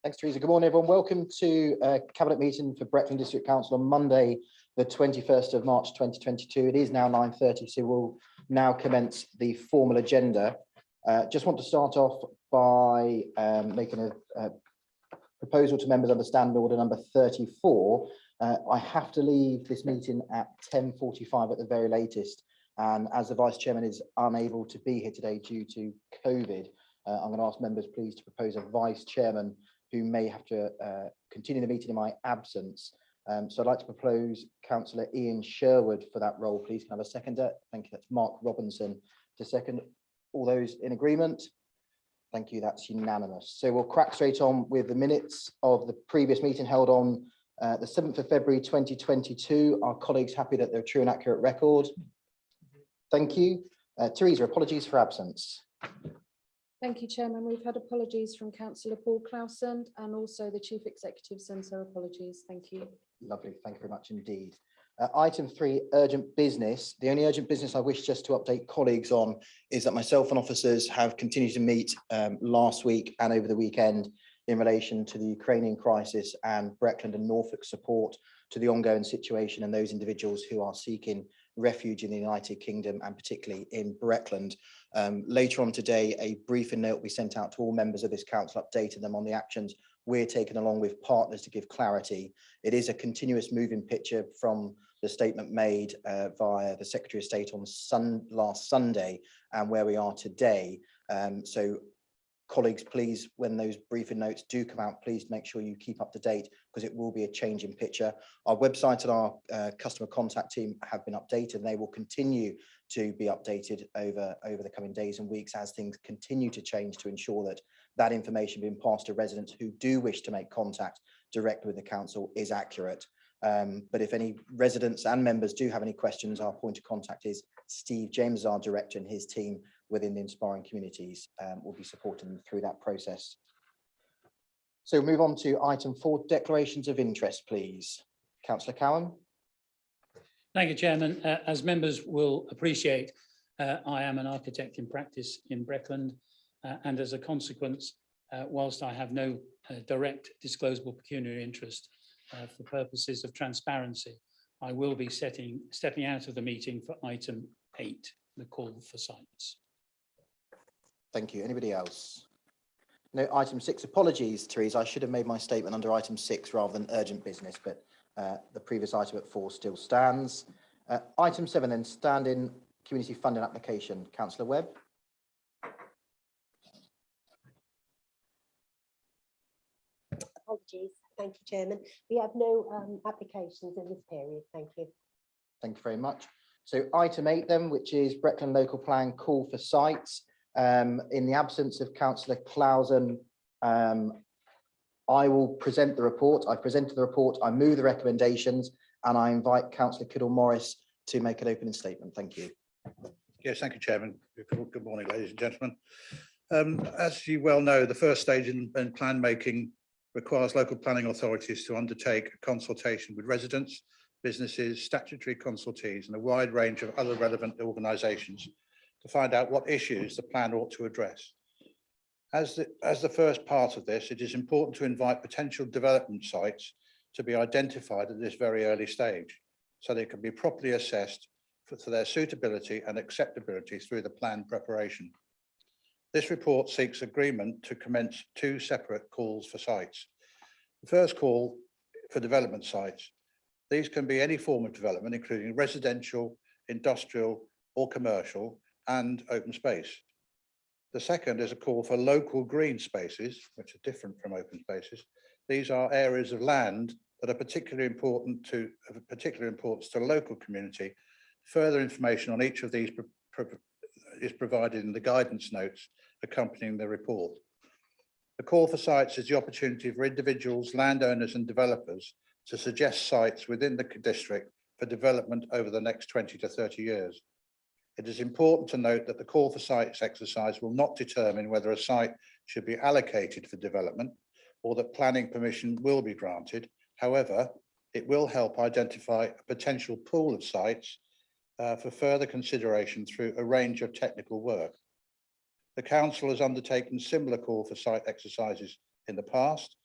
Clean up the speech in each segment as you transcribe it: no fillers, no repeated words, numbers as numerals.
Thanks, Teresa. Good morning, everyone. Welcome to a Cabinet meeting for Breckland District Council on Monday, the 21st of March 2022. It is now 9:30, so we'll now commence the formal agenda. Just want to start off by making a proposal to members under Standing Order number 34. I have to leave this meeting at 10:45 at the very latest, and as the Vice Chairman is unable to be here today due to COVID, I'm going to ask members please to propose a Vice Chairman who may have to continue the meeting in my absence. So I'd like to propose Councillor Ian Sherwood for that role, please. Can I have a seconder? Thank you. That's Mark Robinson to second. All those in agreement? Thank you. That's unanimous. So we'll crack straight on with the minutes of the previous meeting held on the 7th of February 2022. Are colleagues happy that they're a true and accurate record? Thank you. Teresa, apologies for absence. Thank you, Chairman. We've had apologies from Councillor Paul Clausen, and also the Chief Executive sends her apologies. Thank you. Lovely. Thank you very much indeed. Item 3, urgent business. The only urgent business I wish just to update colleagues on is that myself and officers have continued to meet last week and over the weekend in relation to the Ukrainian crisis and Breckland and Norfolk support to the ongoing situation and those individuals who are seeking refuge in the United Kingdom and particularly in Breckland. Later on today, a briefing note will be sent out to all members of this council, updating them on the actions we're taking along with partners to give clarity. It is a continuous moving picture from the statement made via the Secretary of State on last Sunday and where we are today. So colleagues, please, when those briefing notes do come out, please make sure you keep up to date because it will be a changing picture. Our website and our customer contact team have been updated, and they will continue to be updated over the coming days and weeks as things continue to change to ensure that that information being passed to residents who do wish to make contact directly with the council is accurate. But if any residents and members do have any questions, our point of contact is Steve James, our director, and his team within the Inspiring Communities will be supporting them through that process. So we'll move on to item 4, declarations of interest, please. Councillor Cowan. Thank you, Chairman. As members will appreciate, I am an architect in practice in Breckland, and as a consequence, whilst I have no direct disclosable pecuniary interest for purposes of transparency, I will be stepping out of the meeting for item 8, the call for sites. Thank you. Anybody else? No, item 6, apologies, Teresa. I should have made my statement under item 6 rather than urgent business, but the previous item at 4 still stands. Item 7, then, standing community funding application. Councillor Webb. Apologies. Thank you, Chairman. We have no applications in this period. Thank you. Thank you very much. So item 8 then, which is Breckland Local Plan call for sites. In the absence of Councillor Clausen, I will present the report. I presented the report, I move the recommendations, and I invite Councillor Kiddle-Morris to make an opening statement. Thank you. Yes, thank you, Chairman. Good morning, ladies and gentlemen. As you well know, the first stage in plan making requires local planning authorities to undertake a consultation with residents, businesses, statutory consultees, and a wide range of other relevant organisations to find out what issues the plan ought to address. As the first part of this, it is important to invite potential development sites to be identified at this very early stage, so they can be properly assessed for their suitability and acceptability through the plan preparation. This report seeks agreement to commence 2 separate calls for sites. The first call for development sites. These can be any form of development, including residential, industrial, or commercial, and open space. The second is a call for local green spaces, which are different from open spaces. These are areas of land that are of particular importance to the local community. Further information on each of these is provided in the guidance notes accompanying the report. The call for sites is the opportunity for individuals, landowners and developers to suggest sites within the district for development over the next 20 to 30 years. It is important to note that the call for sites exercise will not determine whether a site should be allocated for development or that planning permission will be granted. However, it will help identify a potential pool of sites for further consideration through a range of technical work. The Council has undertaken similar call for site exercises in the past,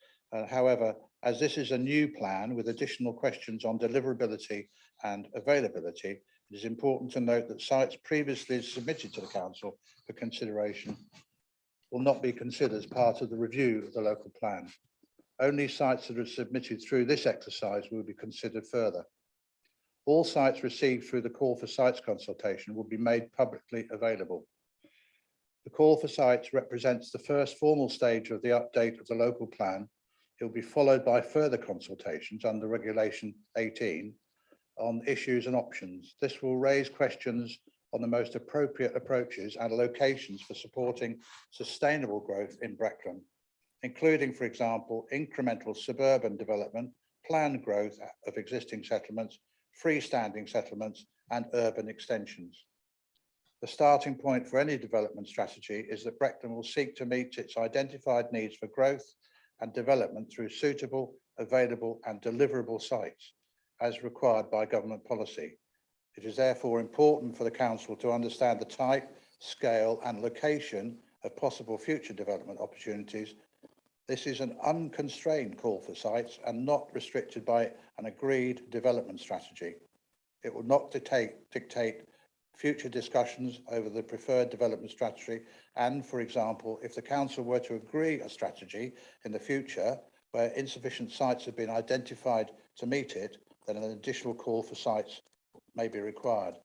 However, as this is a new plan with additional questions on deliverability and availability, it is important to note that sites previously submitted to the council for consideration will not be considered as part of the review of the local plan. Only sites that are submitted through this exercise will be considered further. All sites received through the call for sites consultation will be made publicly available. The call for sites represents the first formal stage of the update of the local plan. It will be followed by further consultations under Regulation 18 on issues and options. This will raise questions on the most appropriate approaches and locations for supporting sustainable growth in Breckland, including, for example, incremental suburban development, planned growth of existing settlements, freestanding settlements, and urban extensions. The starting point for any development strategy is that Breckland will seek to meet its identified needs for growth and development through suitable, available, and deliverable sites, as required by government policy. It is therefore important for the council to understand the type, scale, and location of possible future development opportunities. This is an unconstrained call for sites and not restricted by an agreed development strategy. It will not dictate future discussions over the preferred development strategy. And, for example, if the council were to agree a strategy in the future where insufficient sites have been identified to meet it, then an additional call for sites may be required.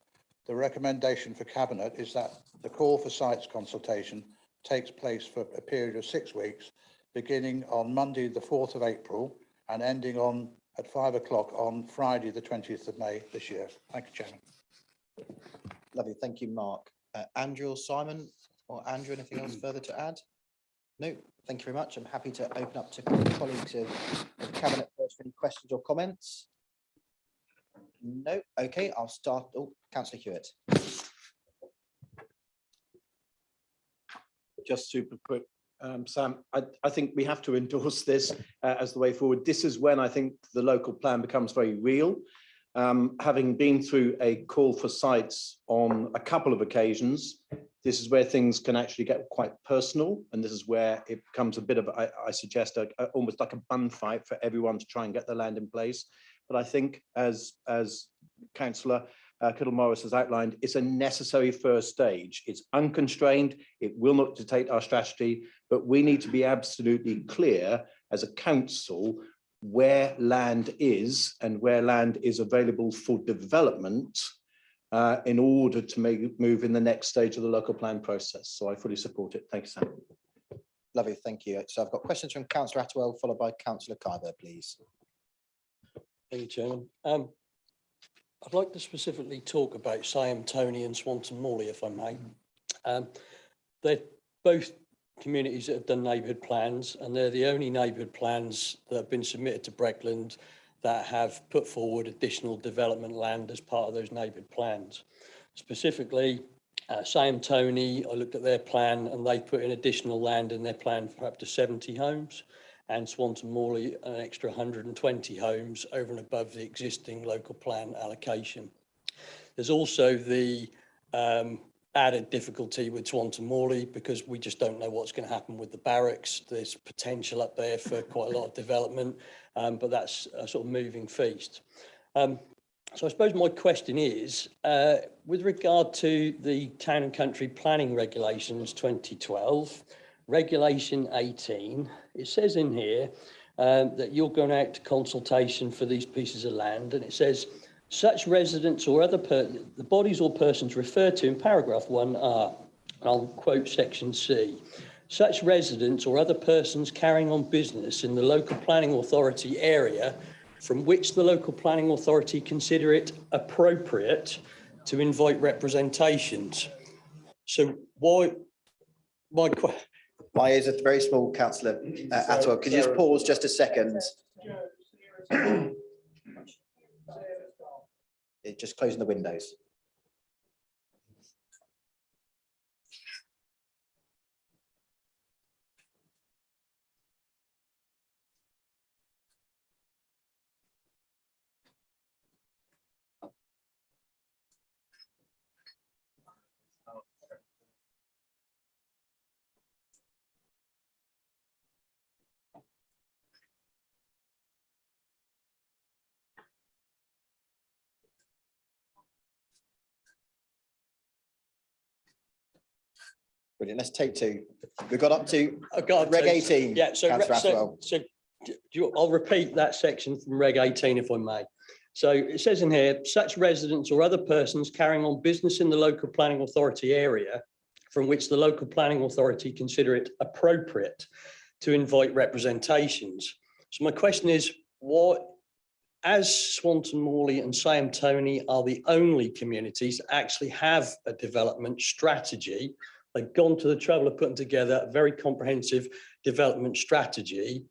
The recommendation for Cabinet is that the call for sites consultation takes place for a period of 6 weeks, beginning on Monday, the 4th of April, and ending at 5 o'clock on Friday, the 20th of May this year. Thank you, Chairman. Lovely, thank you, Mark. Andrew or Simon, or Andrew, anything else further to add? No, thank you very much. I'm happy to open up to colleagues of Cabinet first for any questions or comments. No, okay, I'll start. Oh, Councillor Hewitt. Just super quick, Sam, I think we have to endorse this as the way forward. This is when I think the local plan becomes very real. Having been through a call for sites on a couple of occasions, this is where things can actually get quite personal, and this is where it becomes a bit of, I suggest, almost like a bun fight for everyone to try and get the land in place. But I think, as Councillor Kittle-Morris has outlined, it's a necessary first stage. It's unconstrained. It will not dictate our strategy, but we need to be absolutely clear as a council where land is and where land is available for development in order to move in the next stage of the local plan process. So I fully support it. Thank you, Sam. Lovely, thank you. So I've got questions from Councillor Attwell, followed by Councillor Kyber, please. Thank you, Chairman. I'd like to specifically talk about Siam Tony and Swanton Morley, if I may. They're both communities that have done neighbourhood plans, and they're the only neighbourhood plans that have been submitted to Breckland that have put forward additional development land as part of those neighbourhood plans. Specifically, Siam Tony, I looked at their plan and they put in additional land in their plan for up to 70 homes, and Swanton Morley an extra 120 homes over and above the existing local plan allocation. There's also the added difficulty with Swanton Morley because we just don't know what's going to happen with the barracks. There's potential up there for quite a lot of development, but that's a sort of moving feast. So I suppose my question is, with regard to the Town and Country Planning Regulations 2012, Regulation 18, it says in here that you're going out to consultation for these pieces of land, and it says, such residents or other the bodies or persons referred to in paragraph 1 are, and I'll quote section C, such residents or other persons carrying on business in the local planning authority area from which the local planning authority consider it appropriate to invite representations. So why, My ears are very small, Councillor Attwell. Could you just pause just a second? Just closing the windows. Brilliant. Let's take two. We've got up to I've got Reg to- 18. Yeah, so, Councillor so, Atwell. so I'll repeat that section from Reg 18 if I may. So it says in here, such residents or other persons carrying on business in the local planning authority area from which the local planning authority consider it appropriate to invite representations. So my question is, what, as Swanton Morley and Sam Tony are the only communities that actually have a development strategy, they've gone to the trouble of putting together a very comprehensive development strategy.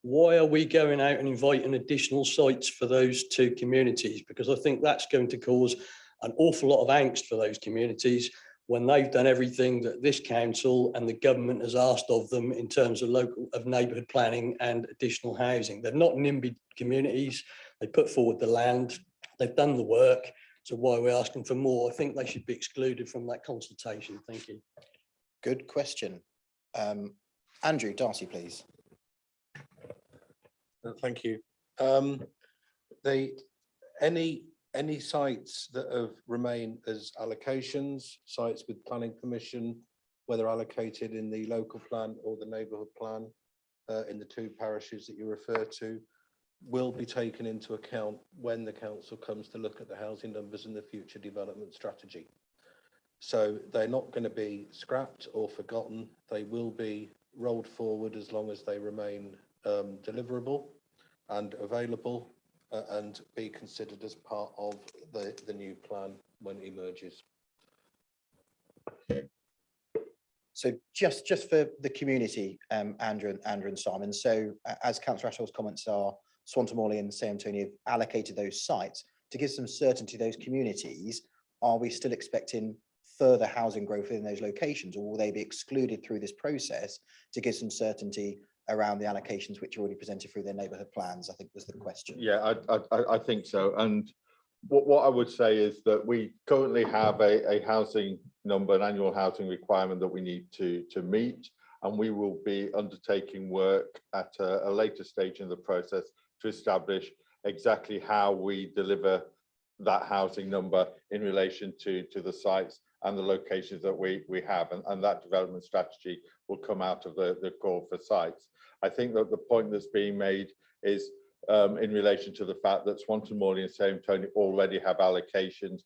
Why are we going out and inviting additional sites for those two communities? Because I think that's going to cause an awful lot of angst for those communities when they've done everything that this council and the government has asked of them in terms of neighbourhood planning and additional housing. They're not NIMBY communities. They put forward the land, they've done the work. So why are we asking for more? I think they should be excluded from that consultation. Thank you. Good question. Andrew, Darcy, please. Thank you. Any sites that have remained as allocations, sites with planning permission, whether allocated in the local plan or the neighbourhood plan, in the two parishes that you refer to, will be taken into account when the council comes to look at the housing numbers and the future development strategy. So they're not going to be scrapped or forgotten. They will be rolled forward as long as they remain deliverable and available, and be considered as part of the new plan when it emerges. So just for the community, Andrew and Simon. So as Councillor Ashwell's comments are, Swanton Morley and St Anthony have allocated those sites to give some certainty to those communities. Are we still expecting further housing growth in those locations, or will they be excluded through this process to give some certainty around the allocations which are already presented through their neighbourhood plans, I think was the question. Yeah, I think so. And what I would say is that we currently have a housing number, an annual housing requirement that we need to meet, and we will be undertaking work at a later stage in the process to establish exactly how we deliver that housing number in relation to the sites and the locations that we have, and that development strategy will come out of the call for sites. I think that the point that's being made is in relation to the fact that Swanton Morley and St Tony already have allocations,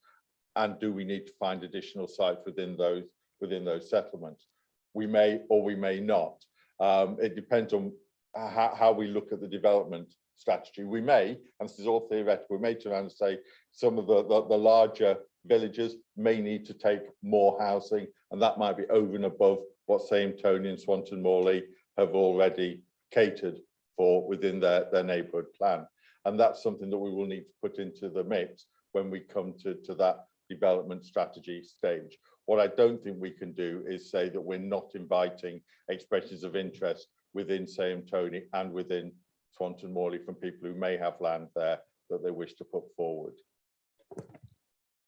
and do we need to find additional sites within those settlements? We may or we may not. It depends on how we look at the development strategy. We may, and this is all theoretical, we may turn around and say some of the larger villages may need to take more housing, and that might be over and above what St Tony and Swanton Morley have already catered for within their neighbourhood plan. And that's something that we will need to put into the mix when we come to that development strategy stage. What I don't think we can do is say that we're not inviting expressions of interest within St Tony and within Swanton Morley from people who may have land there that they wish to put forward.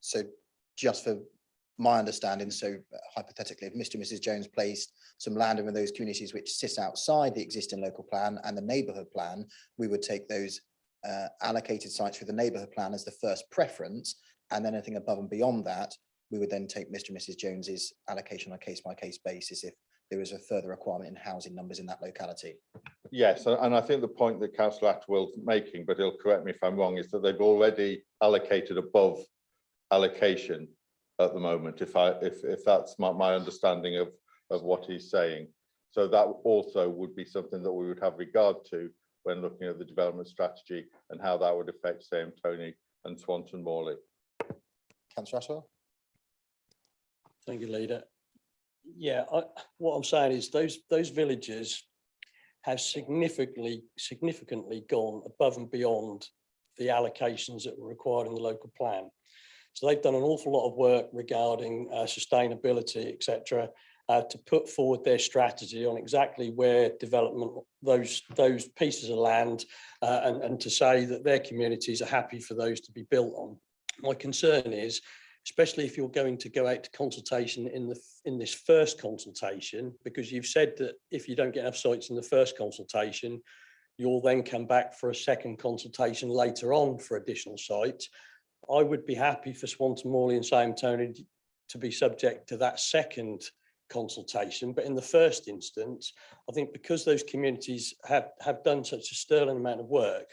So just for my understanding, so hypothetically, if Mr and Mrs Jones placed some land in those communities which sit outside the existing local plan and the neighbourhood plan, we would take those allocated sites for the neighbourhood plan as the first preference, and then anything above and beyond that, we would then take Mr and Mrs Jones's allocation on a case-by-case basis if there was a further requirement in housing numbers in that locality. Yes, and I think the point that Councillor Atwell's making, but he'll correct me if I'm wrong, is that they've already allocated above allocation at the moment, if that's my understanding of what he's saying. So that also would be something that we would have regard to when looking at the development strategy and how that would affect St Tony and Swanton Morley. Councillor Ashwell? Thank you, Leader. Yeah, what I'm saying is those villages have significantly gone above and beyond the allocations that were required in the local plan. So they've done an awful lot of work regarding sustainability, etc., to put forward their strategy on exactly where development, those pieces of land, and to say that their communities are happy for those to be built on. My concern is, especially if you're going to go out to consultation in this first consultation, because you've said that if you don't get enough sites in the first consultation, you'll then come back for a second consultation later on for additional sites. I would be happy for Swanton Morley and St Tony to be subject to that second consultation. But in the first instance, I think because those communities have done such a sterling amount of work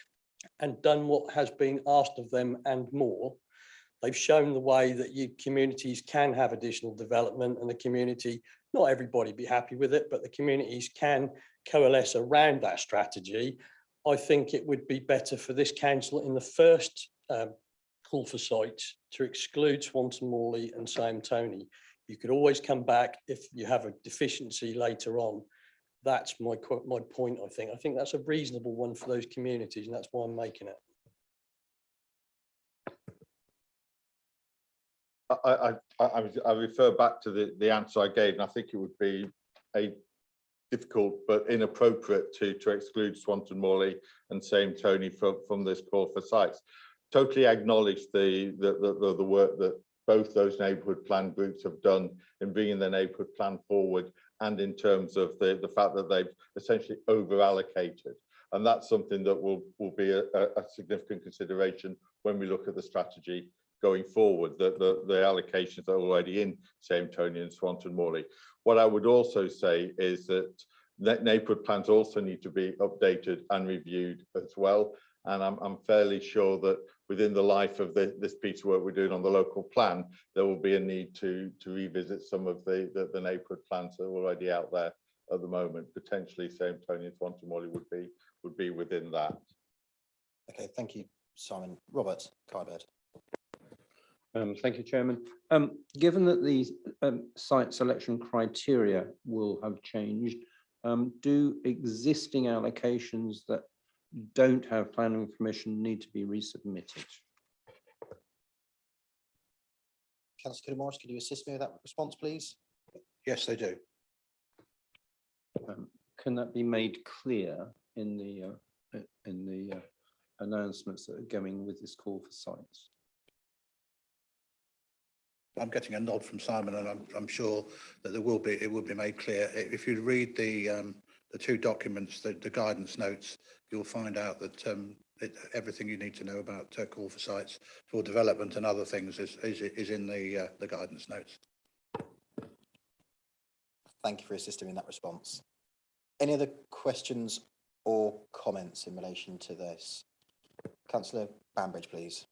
and done what has been asked of them and more, they've shown the way that communities can have additional development, and the community, not everybody be happy with it, but the communities can coalesce around that strategy. I think it would be better for this council in the first call for sites to exclude Swanton Morley and Sam Tony. You could always come back if you have a deficiency later on. That's my point, I think. I think that's a reasonable one for those communities, and that's why I'm making it. I refer back to the answer I gave, and I think it would be a difficult but inappropriate to exclude Swanton Morley and Same Tony from this call for sites. Totally acknowledge the work that both those neighbourhood plan groups have done in bringing the neighbourhood plan forward, and in terms of the fact that they've essentially over allocated. And that's something that will be a significant consideration when we look at the strategy going forward, the allocations are already in Same Tony and Swanton Morley. What I would also say is that neighbourhood plans also need to be updated and reviewed as well. And I'm fairly sure that within the life of this piece of work we're doing on the local plan, there will be a need to revisit some of the neighbourhood plans that are already out there at the moment. Potentially Same Tony and Swanton Morley would be within that. Okay, thank you, Simon. Robert Kybird. Thank you, Chairman. Given that the site selection criteria will have changed, do existing allocations that don't have planning permission need to be resubmitted? Councillor Morris, could you assist me with that response, please? Yes, they do. Can that be made clear in the announcements that are going with this call for sites? I'm getting a nod from Simon, and I'm sure that it will be made clear. If you read the two documents, the guidance notes, you'll find out that everything you need to know about call for sites for development and other things is in the guidance notes. Thank you for assisting me in that response. Any other questions or comments in relation to this? Councillor Bambridge, please.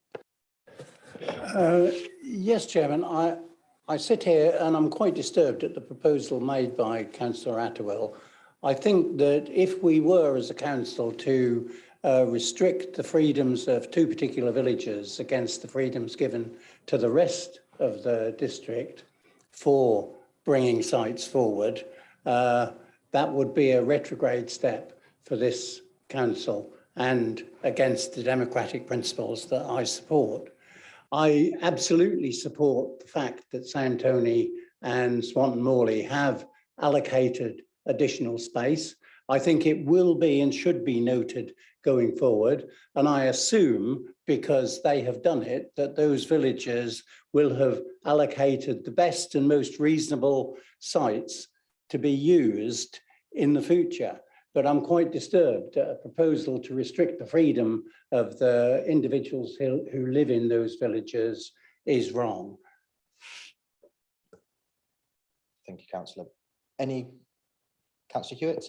Yes, Chairman, I sit here and I'm quite disturbed at the proposal made by Councillor Attewell. I think that if we were as a council to restrict the freedoms of two particular villages against the freedoms given to the rest of the district for bringing sites forward, that would be a retrograde step for this council and against the democratic principles that I support. I absolutely support the fact that Sam Tony and Swanton Morley have allocated additional space. I think it will be and should be noted going forward. And I assume, because they have done it, that those villages will have allocated the best and most reasonable sites to be used in the future. But I'm quite disturbed at a proposal to restrict the freedom of the individuals who live in those villages is wrong. Thank you, Councillor. Councillor Hewitt?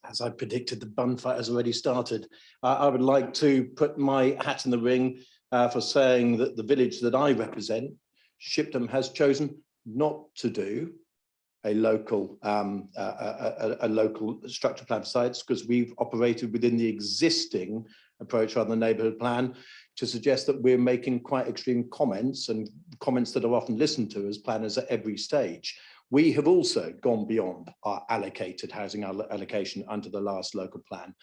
As I predicted, the bun fight has already started. I would like to put my hat in the ring for saying that the village that I represent, Shipton, has chosen not to do a local structure plan sites, because we've operated within the existing approach on the neighbourhood plan to suggest that we're making quite extreme comments, and comments that are often listened to as planners at every stage. We have also gone beyond our allocated housing allocation under the last local plan.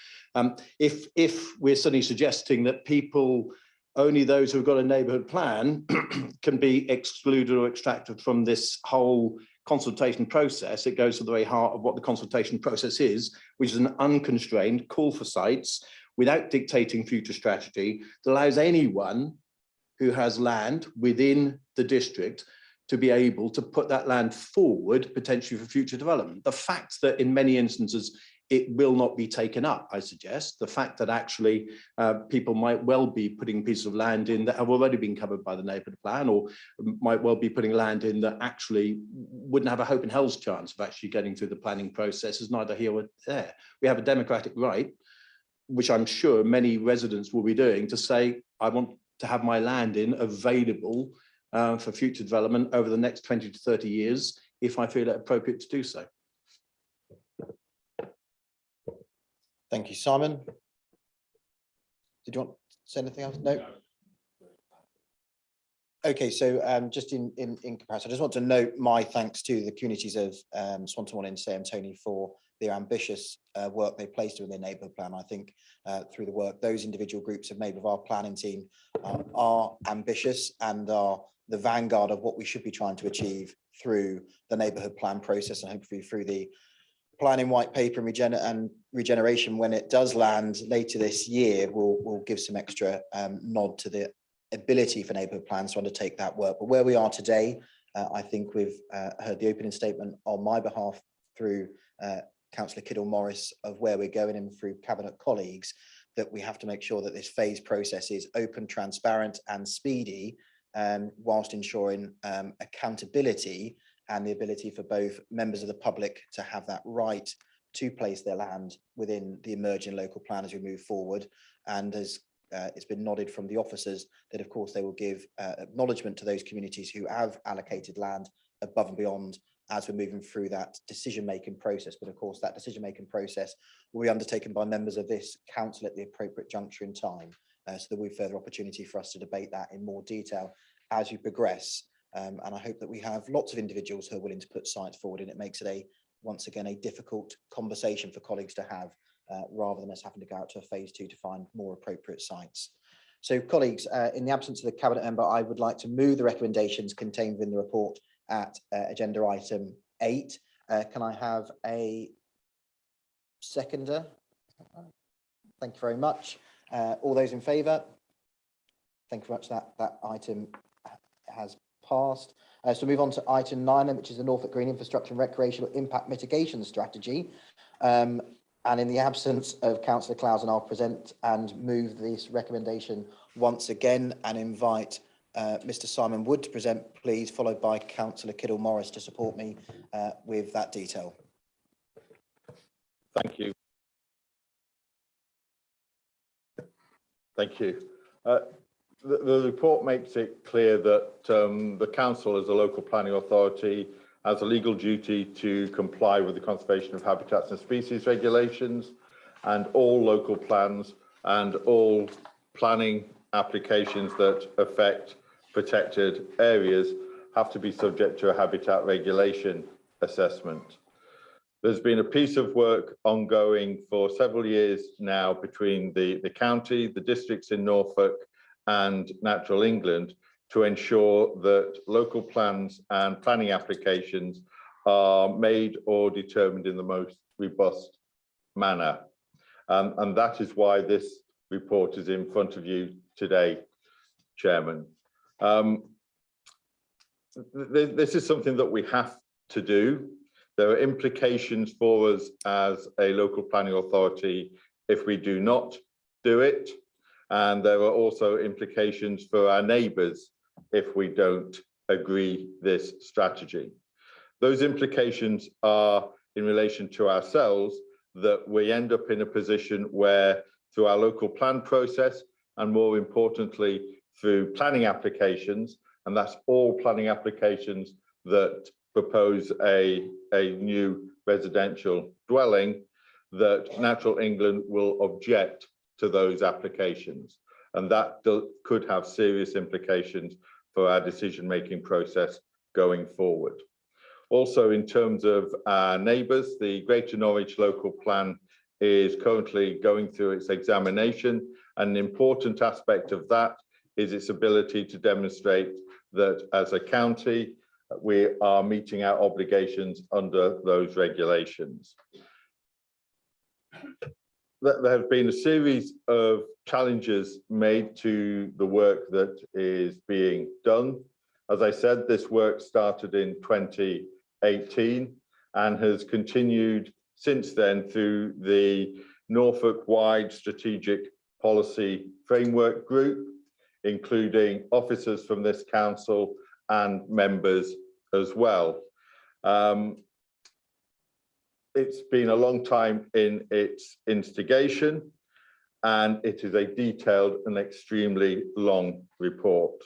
If we're suddenly suggesting that people, only those who've got a neighbourhood plan can be excluded or extracted from this whole consultation process, it goes to the very heart of what the consultation process is, which is an unconstrained call for sites without dictating future strategy that allows anyone who has land within the district to be able to put that land forward potentially for future development. The fact that in many instances it will not be taken up, I suggest. The fact that actually people might well be putting pieces of land in that have already been covered by the neighbourhood plan, or might well be putting land in that actually wouldn't have a hope in hell's chance of actually getting through the planning process is neither here or there. We have a democratic right, which I'm sure many residents will be doing, to say, I want to have my land in available for future development over the next 20 to 30 years, if I feel it appropriate to do so. Thank you, Simon. Did you want to say anything else? No. Okay, so just in comparison, I just want to note my thanks to the communities of Swanton Moor and Sam Tony for their ambitious work they placed within their neighbourhood plan. I think through the work those individual groups have made with our planning team are ambitious and are the vanguard of what we should be trying to achieve through the neighbourhood plan process, and hopefully through the planning white paper and regeneration when it does land later this year will give some extra nod to the ability for neighbourhood plans to undertake that work. But where we are today, I think we've heard the opening statement on my behalf through Councillor Kiddle-Morris of where we're going, and through Cabinet colleagues, that we have to make sure that this phase process is open, transparent and speedy, whilst ensuring accountability and the ability for both members of the public to have that right to place their land within the emerging local plan as we move forward. And as it's been nodded from the officers, that of course they will give acknowledgement to those communities who have allocated land above and beyond as we're moving through that decision-making process. But of course that decision-making process will be undertaken by members of this council at the appropriate juncture in time. So there will be further opportunity for us to debate that in more detail as we progress. And I hope that we have lots of individuals who are willing to put sites forward, and it makes it once again a difficult conversation for colleagues to have, rather than us having to go out to a phase 2 to find more appropriate sites. So colleagues, in the absence of the Cabinet member, I would like to move the recommendations contained within the report at agenda item 8. Can I have a seconder? Thank you very much. All those in favour? Thank you very much. That item has passed. So move on to item 9, which is the Norfolk Green Infrastructure and Recreational Impact Mitigation Strategy. And in the absence of Councillor Clausen, I'll present and move this recommendation once again and invite Mr. Simon Wood to present, please, followed by Councillor Kiddle-Morris to support me with that detail. Thank you. Thank you. The report makes it clear that the council, as a local planning authority, has a legal duty to comply with the conservation of habitats and species regulations, and all local plans and all planning applications that affect protected areas have to be subject to a habitat regulation assessment. There's been a piece of work ongoing for several years now between the county, the districts in Norfolk and Natural England to ensure that local plans and planning applications are made or determined in the most robust manner. And that is why this report is in front of you today, Chairman. This is something that we have to do. There are implications for us as a local planning authority if we do not do it. And there are also implications for our neighbours if we don't agree this strategy. Those implications are in relation to ourselves, that we end up in a position where through our local plan process, and more importantly, through planning applications, and that's all planning applications that propose a new residential dwelling, that Natural England will object to those applications. And that could have serious implications for our decision-making process going forward. Also, in terms of our neighbours, the Greater Norwich local plan is currently going through its examination. And an important aspect of that is its ability to demonstrate that as a county, we are meeting our obligations under those regulations. There have been a series of challenges made to the work that is being done. As I said, this work started in 2018 and has continued since then through the Norfolk-wide Strategic Policy Framework Group, including officers from this council and members as well. It's been a long time in its instigation, and it is a detailed and extremely long report.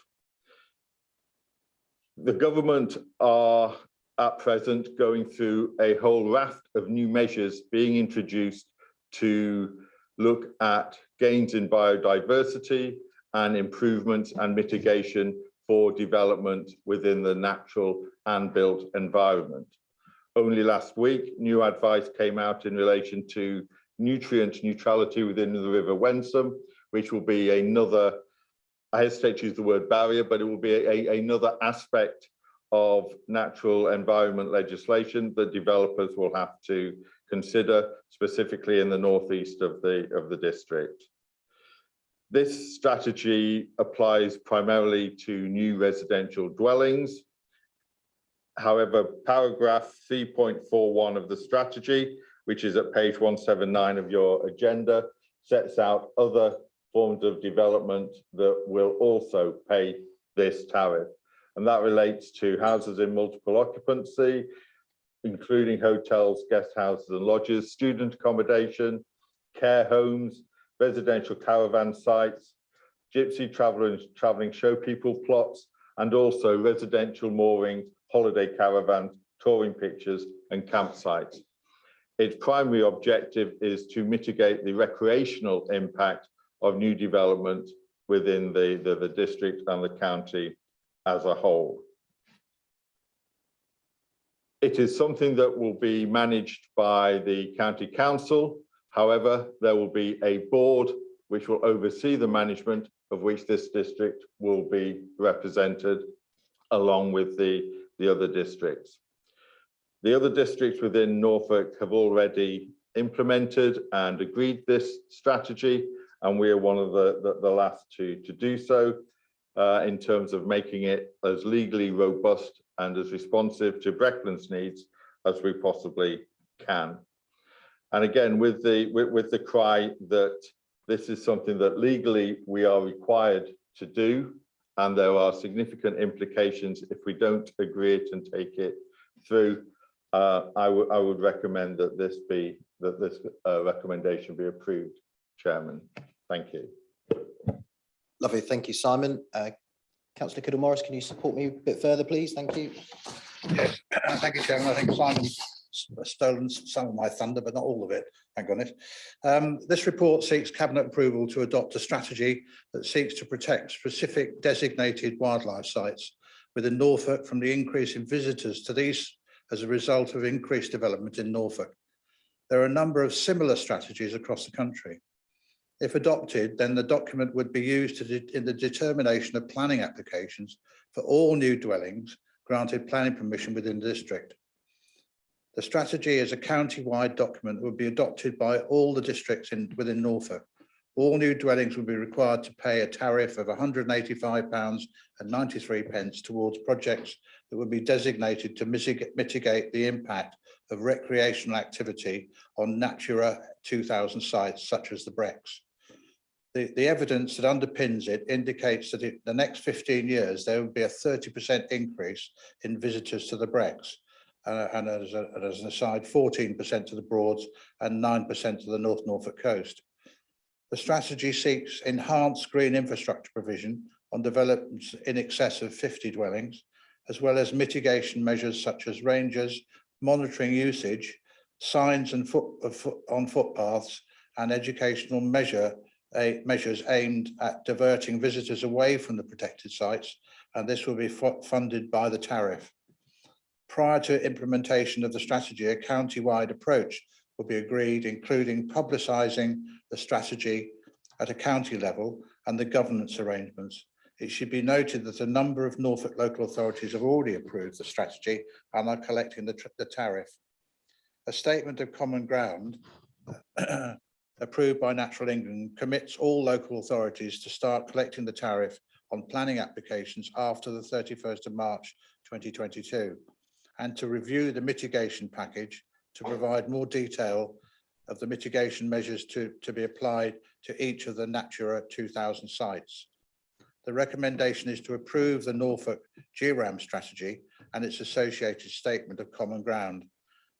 The government are at present going through a whole raft of new measures being introduced to look at gains in biodiversity and improvements and mitigation for development within the natural and built environment. Only last week, new advice came out in relation to nutrient neutrality within the River Wensum, which will be another, I hesitate to use the word barrier, but it will be another aspect of natural environment legislation that developers will have to consider, specifically in the northeast of the district. This strategy applies primarily to new residential dwellings. However, paragraph 3.41 of the strategy, which is at page 179 of your agenda, sets out other forms of development that will also pay this tariff. And that relates to houses in multiple occupancy, including hotels, guest houses and lodges, student accommodation, care homes, residential caravan sites, gypsy traveling show people plots, and also residential moorings, holiday caravans, touring pitches and campsites. Its primary objective is to mitigate the recreational impact of new development within the district and the county as a whole. It is something that will be managed by the county council. However, there will be a board which will oversee the management, of which this district will be represented along with the other districts. The other districts within Norfolk have already implemented and agreed this strategy, and we are one of the last to do so in terms of making it as legally robust and as responsive to Breckland's needs as we possibly can. And again, with the cry that this is something that legally we are required to do, and there are significant implications if we don't agree it and take it through, I would recommend that this recommendation be approved, Chairman. Thank you. Lovely, thank you, Simon. Councillor Kiddle-Morris, can you support me a bit further, please? Thank you. Yes, thank you, Chairman. I think Simon's stolen some of my thunder, but not all of it, thank goodness. This report seeks Cabinet approval to adopt a strategy that seeks to protect specific designated wildlife sites within Norfolk from the increase in visitors to these as a result of increased development in Norfolk. There are a number of similar strategies across the country. If adopted, then the document would be used in the determination of planning applications for all new dwellings granted planning permission within the district. The strategy as a county-wide document would be adopted by all the districts within Norfolk. All new dwellings will be required to pay a tariff of £185.93 towards projects that would be designated to mitigate the impact of recreational activity on Natura 2000 sites such as the Brecks. The evidence that underpins it indicates that in the next 15 years, there will be a 30% increase in visitors to the Brecks. And as an aside, 14% to the Broads and 9% to the North Norfolk coast. The strategy seeks enhanced green infrastructure provision on developments in excess of 50 dwellings, as well as mitigation measures such as rangers, monitoring usage, signs and on footpaths, and educational measures aimed at diverting visitors away from the protected sites, and this will be funded by the tariff. Prior to implementation of the strategy, a county-wide approach will be agreed, including publicising the strategy at a county level and the governance arrangements. It should be noted that a number of Norfolk local authorities have already approved the strategy and are collecting the tariff. A statement of common ground approved by Natural England commits all local authorities to start collecting the tariff on planning applications after the 31st of March 2022, and to review the mitigation package to provide more detail of the mitigation measures to be applied to each of the Natura 2000 sites. The recommendation is to approve the Norfolk GRAM strategy and its associated statement of common ground.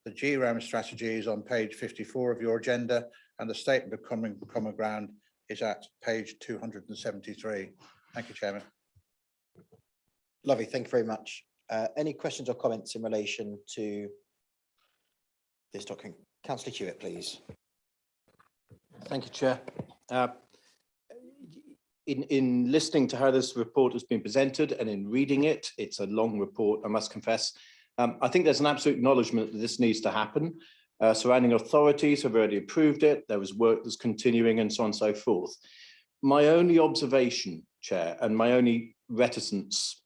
The GRAM strategy is on page 54 of your agenda, and the statement of common ground is at page 273. Thank you, Chairman. Lovely, thank you very much. Any questions or comments in relation to this document? Councillor Hewitt, please. Thank you, Chair. In listening to how this report has been presented and in reading it, it's a long report, I must confess. I think there's an absolute acknowledgement that this needs to happen. Surrounding authorities have already approved it. There was work that's continuing and so on and so forth. My only observation, Chair, and my only reticence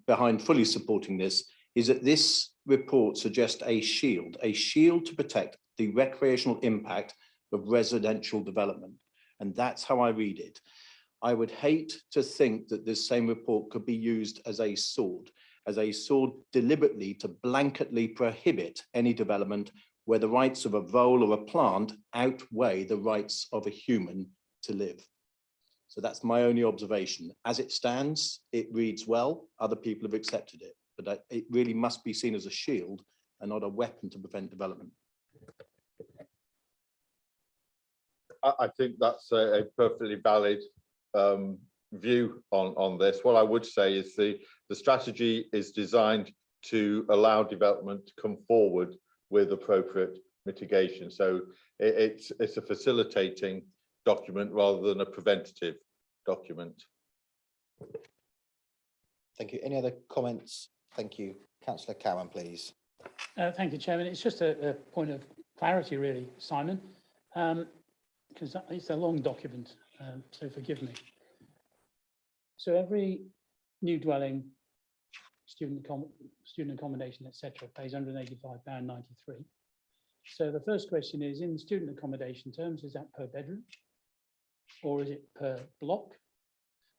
behind fully supporting this is that this report suggests a shield to protect the recreational impact of residential development. And that's how I read it. I would hate to think that this same report could be used as a sword deliberately to blanketly prohibit any development where the rights of a vole or a plant outweigh the rights of a human to live. So that's my only observation. As it stands, it reads well. Other people have accepted it, but it really must be seen as a shield and not a weapon to prevent development. I think that's a perfectly valid view on this. What I would say is the strategy is designed to allow development to come forward with appropriate mitigation. So it's a facilitating document rather than a preventative document. Thank you. Any other comments? Thank you. Councillor Cowan, please. Thank you, Chairman. It's just a point of clarity, really, Simon, because it's a long document, so forgive me. So every new dwelling, student accommodation, etc., pays £185.93. So the first question is, in student accommodation terms, is that per bedroom or is it per block?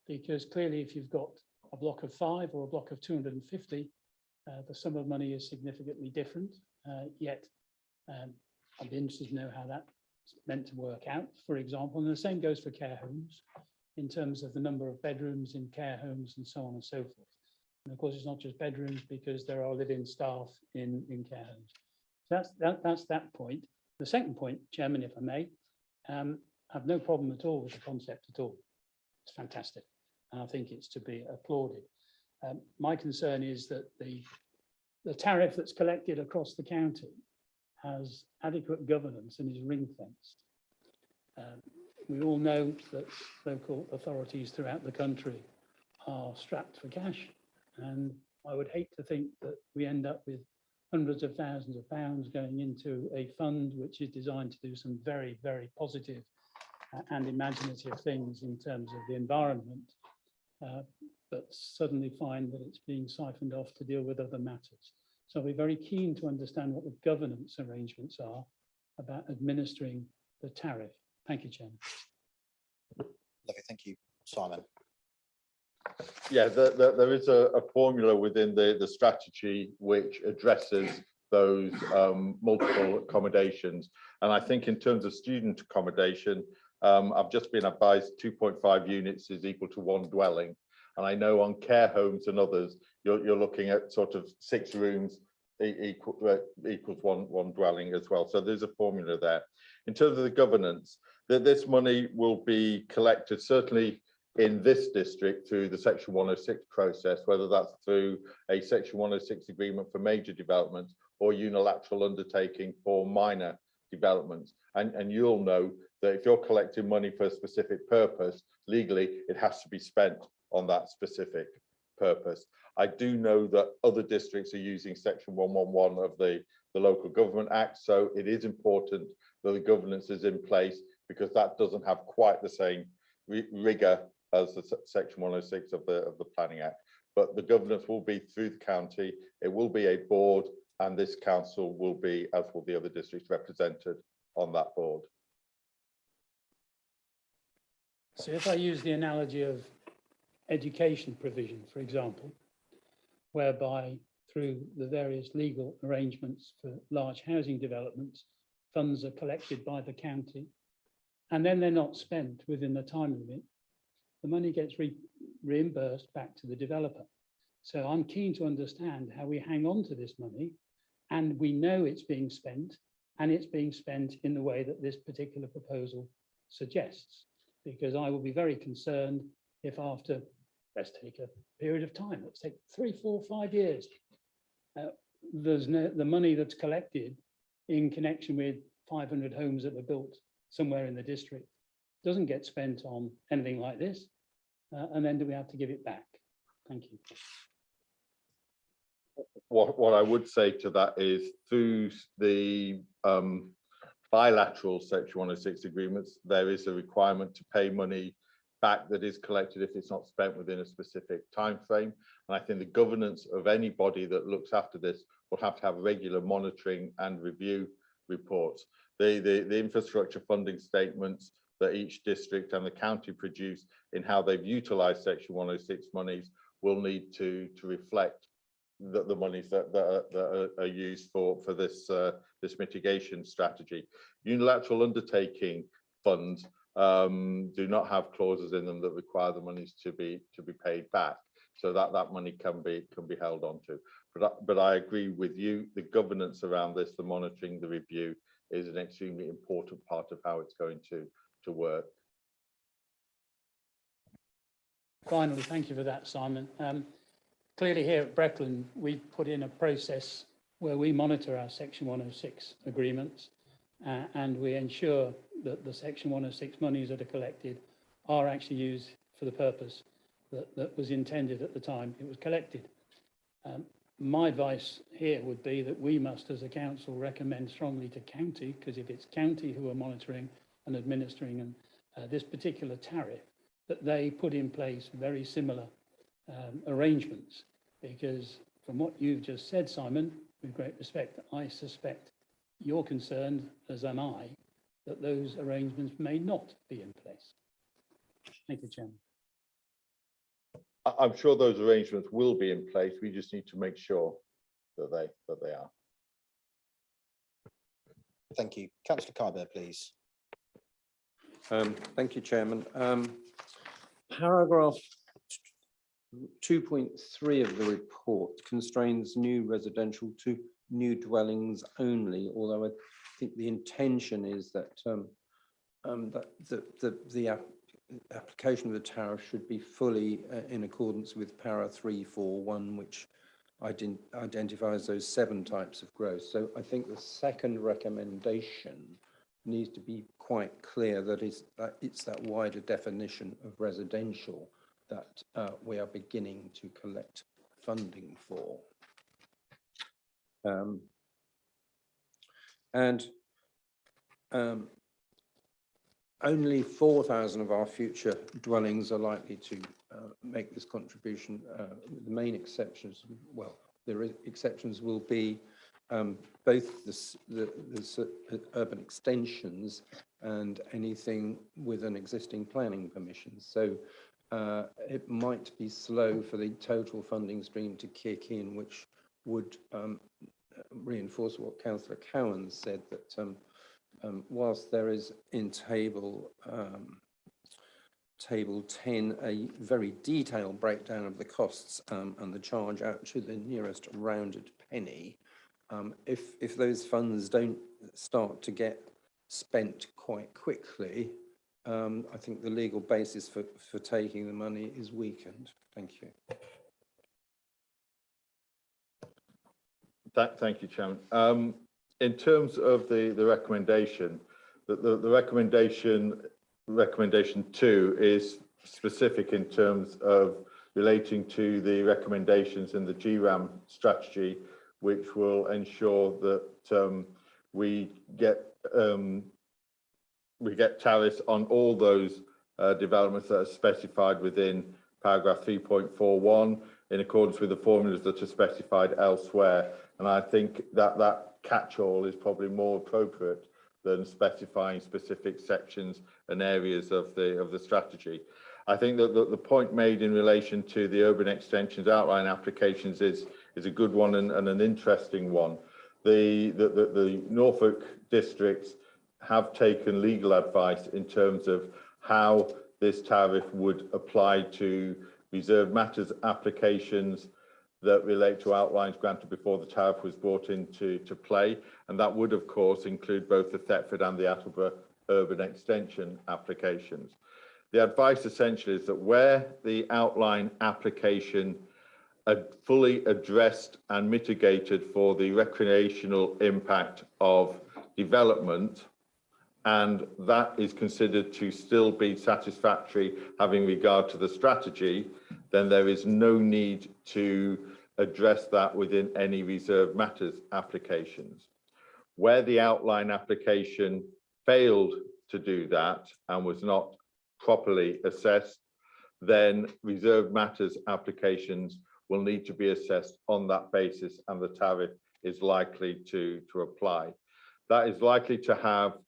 Because clearly, if you've got a block of 5 or a block of 250, the sum of money is significantly different. Yet, I'd be interested to know how that's meant to work out, for example. And the same goes for care homes in terms of the number of bedrooms in care homes and so on and so forth. And of course, it's not just bedrooms because there are live-in staff in care homes. So that's that point. The second point, Chairman, if I may, I have no problem at all with the concept at all. It's fantastic. And I think it's to be applauded. My concern is that the tariff that's collected across the county has adequate governance and is ring-fenced. We all know that local authorities throughout the country are strapped for cash, and I would hate to think that we end up with hundreds of thousands of pounds going into a fund which is designed to do some very, very positive and imaginative things in terms of the environment, but suddenly find that it's being siphoned off to deal with other matters. So I'll be very keen to understand what the governance arrangements are about administering the tariff. Thank you, Chairman. Lovely, thank you. Simon. Yeah, there is a formula within the strategy which addresses those multiple accommodations. And I think in terms of student accommodation, I've just been advised 2.5 units is equal to 1 dwelling. And I know on care homes and others, you're looking at sort of 6 rooms equals one dwelling as well. So there's a formula there. In terms of the governance, this money will be collected certainly in this district through the Section 106 process, whether that's through a Section 106 agreement for major developments or unilateral undertaking for minor developments. And you'll know that if you're collecting money for a specific purpose, legally, it has to be spent on that specific purpose. I do know that other districts are using Section 111 of the Local Government Act, so it is important that the governance is in place because that doesn't have quite the same rigor as the Section 106 of the Planning Act. But the governance will be through the county, it will be a board, and this council will be, as will the other districts, represented on that board. So if I use the analogy of education provision, for example, whereby through the various legal arrangements for large housing developments, funds are collected by the county, and then they're not spent within the time limit, the money gets reimbursed back to the developer. So I'm keen to understand how we hang on to this money, and we know it's being spent, and it's being spent in the way that this particular proposal suggests, because I will be very concerned if after, let's take a period of time, let's take 3, 4, 5 years, the money that's collected in connection with 500 homes that were built somewhere in the district doesn't get spent on anything like this, and then do we have to give it back? Thank you. What I would say to that is through the bilateral Section 106 agreements, there is a requirement to pay money back that is collected if it's not spent within a specific time frame. And I think the governance of any body that looks after this will have to have regular monitoring and review reports. The infrastructure funding statements that each district and the county produce in how they've utilised Section 106 monies will need to reflect the monies that are used for this this mitigation strategy. Unilateral undertaking funds do not have clauses in them that require the monies to be paid back, so that money can be held on to. But I agree with you, the governance around this, the monitoring, the review is an extremely important part of how it's going to work. Finally, thank you for that, Simon. Clearly here at Breckland, we've put in a process where we monitor our Section 106 agreements and we ensure that the Section 106 monies that are collected are actually used for the purpose that was intended at the time it was collected. My advice here would be that we must, as a council, recommend strongly to county, because if it's county who are monitoring and administering this particular tariff, that they put in place very similar arrangements, because from what you've just said, Simon, with great respect, I suspect you're concerned, as am I, that those arrangements may not be in place. Thank you, Chairman. I'm sure those arrangements will be in place. We just need to make sure that they are. Thank you. Councillor Kyber, please. Thank you, Chairman. Paragraph 2.3 of the report constrains new residential to new dwellings only, although I think the intention is that the application of the tariff should be fully in accordance with para 341, which identifies those 7 types of growth. So I think the second recommendation needs to be quite clear that it's that wider definition of residential that we are beginning to collect funding for. Only 4,000 of our future dwellings are likely to make this contribution. The main exceptions, well, exceptions will be both the urban extensions and anything with an existing planning permission. So it might be slow for the total funding stream to kick in, which would reinforce what Councillor Cowan said, that whilst there is in table 10 a very detailed breakdown of the costs and the charge out to the nearest rounded penny, if those funds don't start to get spent quite quickly, I think the legal basis for taking the money is weakened. Thank you. Thank you, Chairman. In terms of the recommendation, the recommendation 2 is specific in terms of relating to the recommendations in the GRAM strategy, which will ensure that we get tariffs on all those developments that are specified within paragraph 3.41 in accordance with the formulas that are specified elsewhere. And I think that catch-all is probably more appropriate than specifying specific sections and areas of the strategy. I think that the point made in relation to the urban extensions outline applications is a good one and an interesting one. The Norfolk districts have taken legal advice in terms of how this tariff would apply to reserved matters applications that relate to outlines granted before the tariff was brought into play. And that would, of course, include both the Thetford and the Attleborough urban extension applications. The advice essentially is that where the outline application fully addressed and mitigated for the recreational impact of development, and that is considered to still be satisfactory having regard to the strategy, then there is no need to address that within any reserved matters applications. Where the outline application failed to do that and was not properly assessed, then reserved matters applications will need to be assessed on that basis, and the tariff is likely to apply. That is likely to have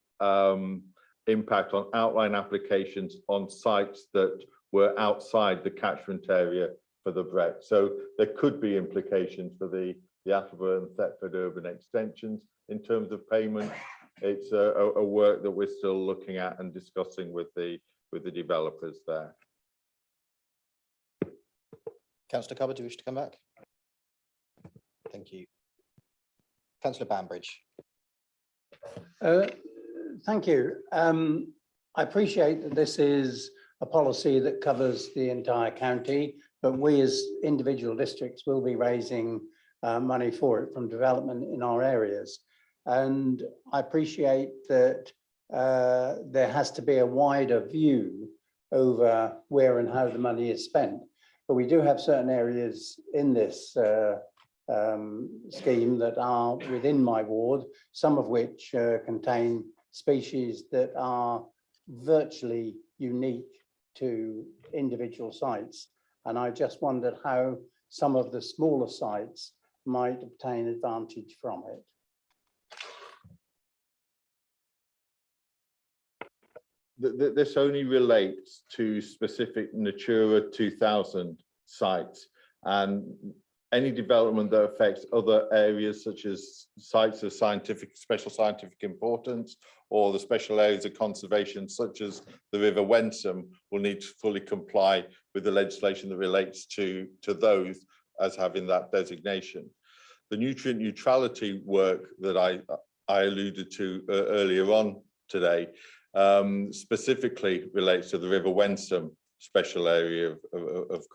impact on outline applications on sites that were outside the catchment area for the Brec. So there could be implications for the Attleborough and Thetford urban extensions in terms of payment. It's a work that we're still looking at and discussing with the developers there. Councillor Cupboard, do you wish to come back? Thank you. Councillor Bambridge. Thank you. I appreciate that this is a policy that covers the entire county, but we as individual districts will be raising money for it from development in our areas. And I appreciate that there has to be a wider view over where and how the money is spent. But we do have certain areas in this scheme that are within my ward, some of which contain species that are virtually unique to individual sites. And I just wondered how some of the smaller sites might obtain advantage from it. This only relates to specific Natura 2000 sites, and any development that affects other areas such as sites of special scientific importance or the special areas of conservation such as the River Wensum will need to fully comply with the legislation that relates to those as having that designation. The nutrient neutrality work that I alluded to earlier on today specifically relates to the River Wensum special area of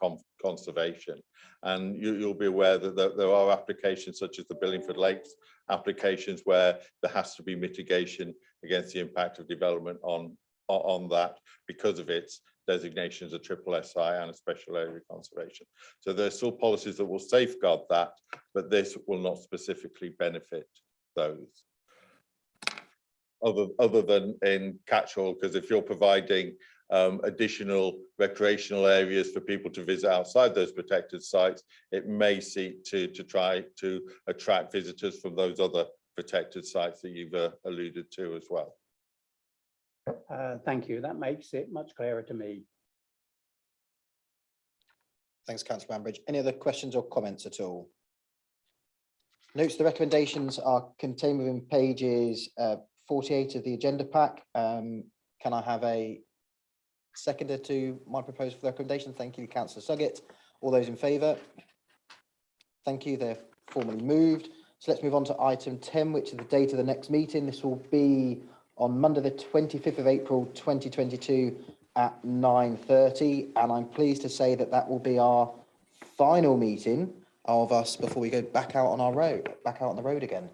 conservation. And you'll be aware that there are applications such as the Billingford Lakes applications where there has to be mitigation against the impact of development on that because of its designation as a triple SI and a special area of conservation. So there are still policies that will safeguard that, but this will not specifically benefit those. Other than in catch-all, because if you're providing additional recreational areas for people to visit outside those protected sites, it may seek to try to attract visitors from those other protected sites that you've alluded to as well. Thank you. That makes it much clearer to me. Thanks, Councillor Bambridge. Any other questions or comments at all? Notes the recommendations are contained within pages 48 of the agenda pack. Can I have a seconder to my proposal for the recommendation? Thank you, Councillor Suggett. All those in favour? Thank you, they're formally moved. So let's move on to item 10, which is the date of the next meeting. This will be on Monday, the 25th of April, 2022 at 9:30. And I'm pleased to say that that will be our final meeting of us before we go back out on the road again.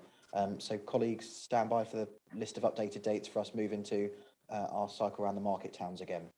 So colleagues, stand by for the list of updated dates for us moving to our cycle around the market towns again.